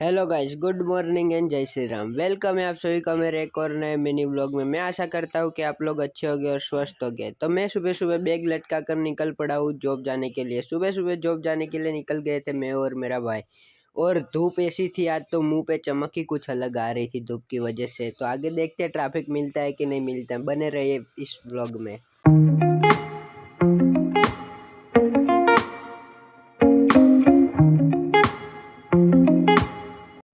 Hello guys, good morning and जय Shri Ram. Welcome है आप सभी का मेरे एक और नए मिनी ब्लॉग में। मैं आशा करता हूँ कि आप लोग अच्छे होंगे और स्वस्थ होंगे। तो मैं सुबह सुबह बैग लटका कर निकल पड़ा हूँ जॉब जाने के लिए। सुबह सुबह जॉब जाने के लिए निकल गए थे मैं और मेरा भाई। और धूप ऐसी थी आज, तो मुंह पे चमक ही कुछ अलग आ रही थी धूप की वजह से। तो आगे देखते हैं ट्रैफिक मिलता है कि नहीं मिलता है। बने रहिए इस ब्लॉग में।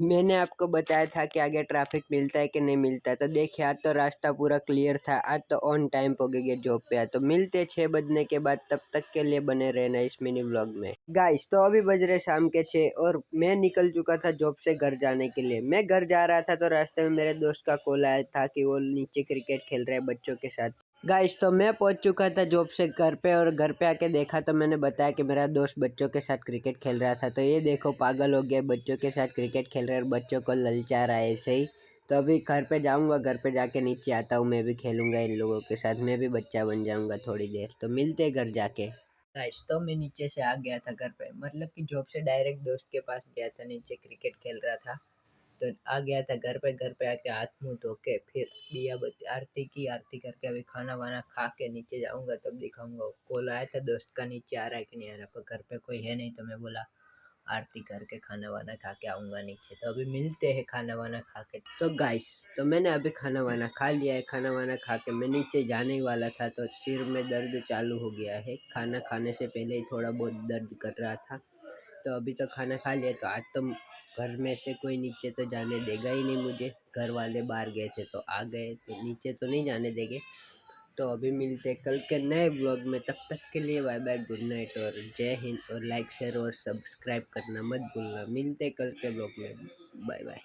मैंने आपको बताया था कि आगे ट्रैफिक मिलता है कि नहीं मिलता है। तो देखिए, आज तो रास्ता पूरा क्लियर था। आज तो ऑन टाइम पहुंच गए जॉब पे। तो मिलते 6 बजने के बाद। तब तक के लिए बने रहना इस मिनी व्लॉग में। गाइस, तो अभी बज रहे शाम के 6 और मैं निकल चुका था जॉब से घर जाने के लिए। मैं घर जा रहा था तो रास्ते में मेरे दोस्त का कॉल आया था कि वो नीचे क्रिकेट खेल रहे हैं बच्चों के साथ। गाइस, तो मैं पहुंच चुका था जॉब से घर पे, और घर पे आके देखा तो मैंने बताया कि मेरा दोस्त बच्चों के साथ क्रिकेट खेल रहा था। तो ये देखो, पागल हो गया, बच्चों के साथ क्रिकेट खेल रहे और बच्चों को ललचा रहा है ऐसे ही। तो अभी घर पे जाऊंगा, घर पे जाके नीचे आता हूँ, मैं भी खेलूंगा इन लोगों के साथ। मैं भी बच्चा बन जाऊंगा थोड़ी देर। तो मिलते हैं घर जाके। गाइस, तो मैं नीचे से आ गया था घर पे, मतलब कि जॉब से डायरेक्ट दोस्त के पास गया था, नीचे क्रिकेट खेल रहा था। तो आ गया था घर पे आके हाथ मुंह धो के फिर दिया बत्ती आरती की। आरती करके अभी खाना वाना खा के नीचे जाऊंगा, तब दिखाऊंगा। कॉल आया था दोस्त का, नीचे आ रहा है कि नहीं आ रहा, पर घर पे कोई है नहीं। तो मैं बोला आरती करके खाना वाना खा के आऊंगा नीचे। तो अभी मिलते हैं खाना वाना खा के। तो गाइस, तो मैंने अभी खाना वाना खा लिया है। खाना वाना खा के मैं नीचे जाने ही वाला था तो सिर में दर्द चालू हो गया है। खाना खाने से पहले ही थोड़ा बहुत दर्द कर रहा था। तो अभी तो खाना खा लिया। तो आज तो घर में से कोई नीचे तो जाने देगा ही नहीं मुझे। घर वाले बाहर गए थे तो आ गए, तो नीचे तो नहीं जाने देंगे। तो अभी मिलते कल के नए ब्लॉग में। तब तक के लिए बाय बाय, गुड नाइट और जय हिंद। और लाइक शेयर और सब्सक्राइब करना मत भूलना। मिलते कल के ब्लॉग में। Bye bye.